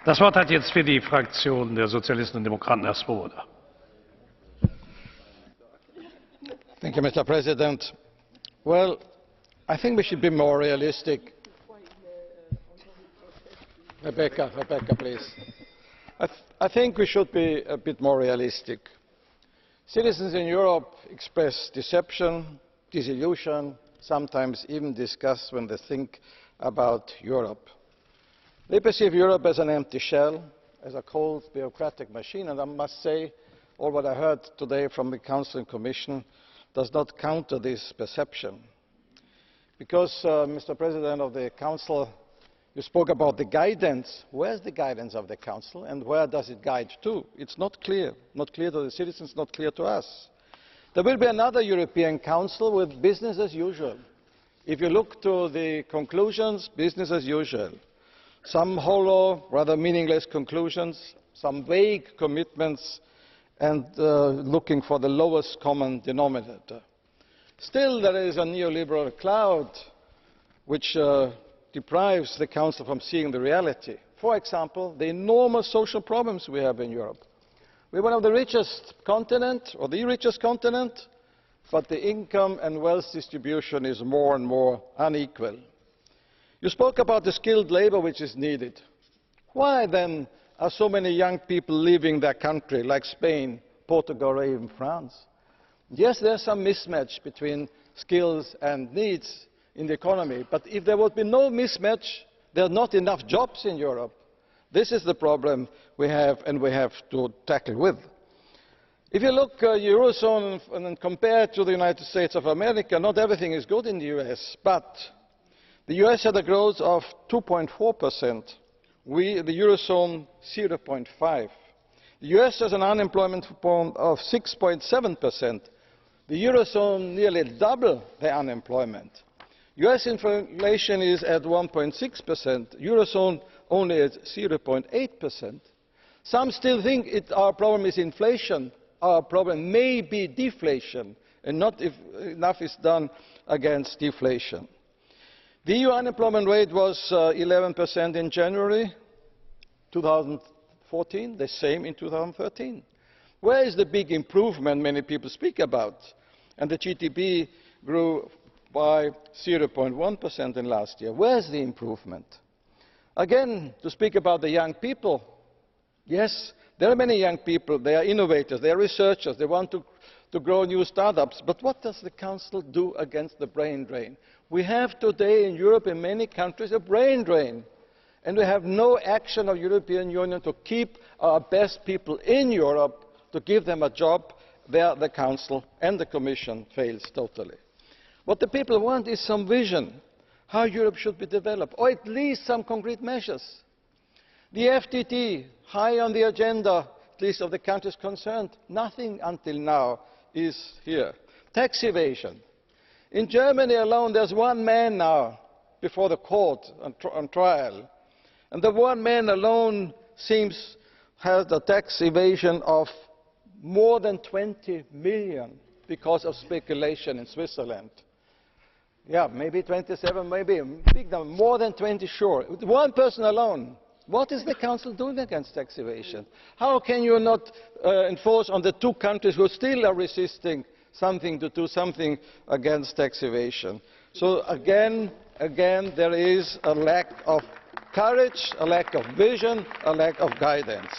Das Wort hat jetzt für die Fraktion der Sozialisten und Demokraten Herr Swoboda. Thank you, Mr. President. Well, I think we should be more realistic. Rebecca, please. I think we should be a bit more realistic. Citizens in Europe express deception, disillusion, sometimes even disgust when they think about Europe. They perceive Europe as an empty shell, as a cold bureaucratic machine, and I must say all what I heard today from the Council and Commission does not counter this perception. Because, Mr. President of the Council, you spoke about the guidance. Where's the guidance of the Council and where does it guide to? It's not clear to the citizens, not clear to us. There will be another European Council with business as usual. If you look to the conclusions, business as usual. Some hollow, rather meaningless conclusions, some vague commitments, and looking for the lowest common denominator. Still, there is a neoliberal cloud which deprives the Council from seeing the reality. For example, the enormous social problems we have in Europe. We are one of the richest continents, or the richest continent, but the income and wealth distribution is more and more unequal. You spoke about the skilled labour which is needed. Why then are so many young people leaving their country, like Spain, Portugal or even France? Yes, there is some mismatch between skills and needs in the economy, but if there would be no mismatch, there are not enough jobs in Europe. This is the problem we have and we have to tackle with. If you look at the Eurozone and compare it to the United States of America, not everything is good in the US, but the US had a growth of 2.4%. The Eurozone, 0.5%. The US has an unemployment rate of 6.7%. The Eurozone nearly double the unemployment. US inflation is at 1.6%. Eurozone only at 0.8%. Some still think our problem is inflation. Our problem may be deflation, and not if enough is done against deflation. The EU unemployment rate was 11% in January 2014, the same in 2013. Where is the big improvement many people speak about? And the GDP grew by 0.1% in last year. Where is the improvement? Again, to speak about the young people, yes, there are many young people, they are innovators, they are researchers, they want to grow new startups, but what does the Council do against the brain drain? We have today in Europe, in many countries, a brain drain, and we have no action of the European Union to keep our best people in Europe, to give them a job. There the Council and the Commission fails totally. What the people want is some vision, how Europe should be developed, or at least some concrete measures. The FTT, high on the agenda, at least of the countries concerned, nothing until now is here. Tax evasion. In Germany alone, there's one man now before the court on trial, and the one man alone seems has a tax evasion of more than 20 million because of speculation in Switzerland. Yeah, maybe 27, maybe a big number, more than 20 sure. One person alone. What is the Council doing against tax evasion? How can you not enforce on the two countries who still are resisting something to do something against tax evasion? So again, there is a lack of courage, a lack of vision, a lack of guidance.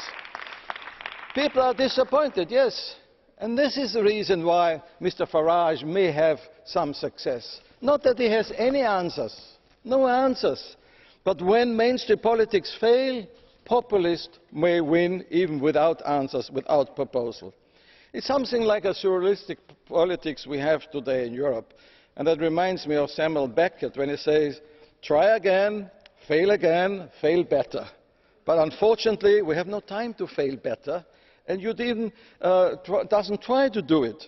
People are disappointed, yes, and this is the reason why Mr. Farage may have some success. Not that he has any answers, no answers. But when mainstream politics fail, populists may win even without answers, without proposal. It's something like a surrealistic politics we have today in Europe. And that reminds me of Samuel Beckett when he says, try again, fail better. But unfortunately, we have no time to fail better, and you doesn't try to do it.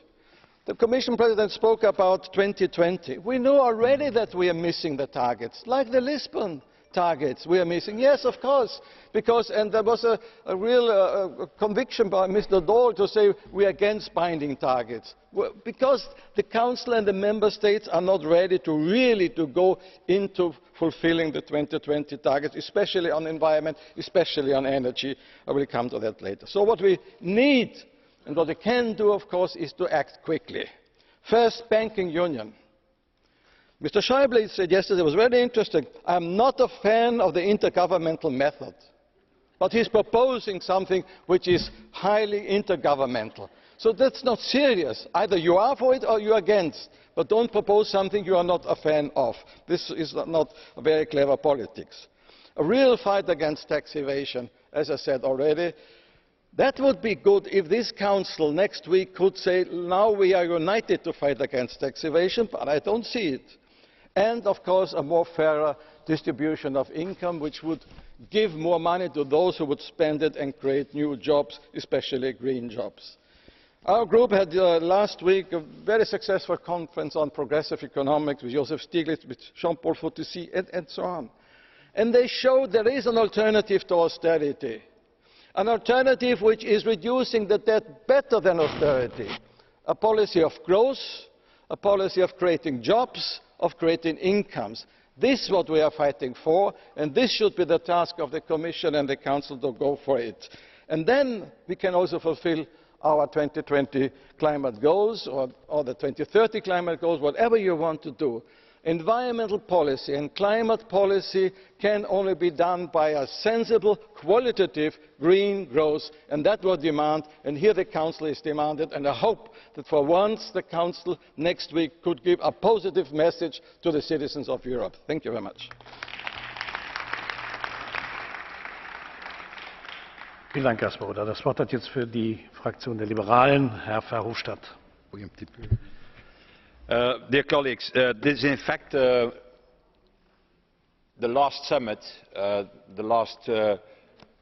The Commission President spoke about 2020. We know already that we are missing the targets, like the Lisbon targets we are missing? Yes, of course, and there was a real conviction by Mr. Daul to say we are against binding targets. Well, because the Council and the Member States are not ready to really go into fulfilling the 2020 targets, especially on environment, especially on energy. I will come to that later. So what we need and what we can do, of course, is to act quickly. First, banking union. Mr. Schäuble said yesterday, it was very interesting, I am not a fan of the intergovernmental method. But he's proposing something which is highly intergovernmental. So that's not serious. Either you are for it or you are against. But don't propose something you are not a fan of. This is not very clever politics. A real fight against tax evasion, as I said already. That would be good if this Council next week could say, now we are united to fight against tax evasion, but I don't see it. And, of course, a more fairer distribution of income, which would give more money to those who would spend it and create new jobs, especially green jobs. Our group had last week a very successful conference on progressive economics with Joseph Stiglitz, with Jean-Paul Foutissi, and so on. And they showed there is an alternative to austerity. An alternative which is reducing the debt better than austerity. A policy of growth, a policy of creating jobs, of creating incomes. This is what we are fighting for, and this should be the task of the Commission and the Council to go for it. And then we can also fulfil our 2020 climate goals or the 2030 climate goals, whatever you want to do. Environmental policy and climate policy can only be done by a sensible, qualitative green growth, and that will demand, and here the Council is demanded, and I hope that for once the Council next week could give a positive message to the citizens of Europe. Thank you very much. Vielen Dank, Herr Swoboda. Das Wort hat jetzt für die Fraktion der Liberalen Herr Verhofstadt. Dear colleagues, this is in fact the last summit, the last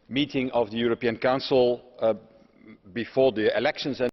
meeting of the European Council before the elections.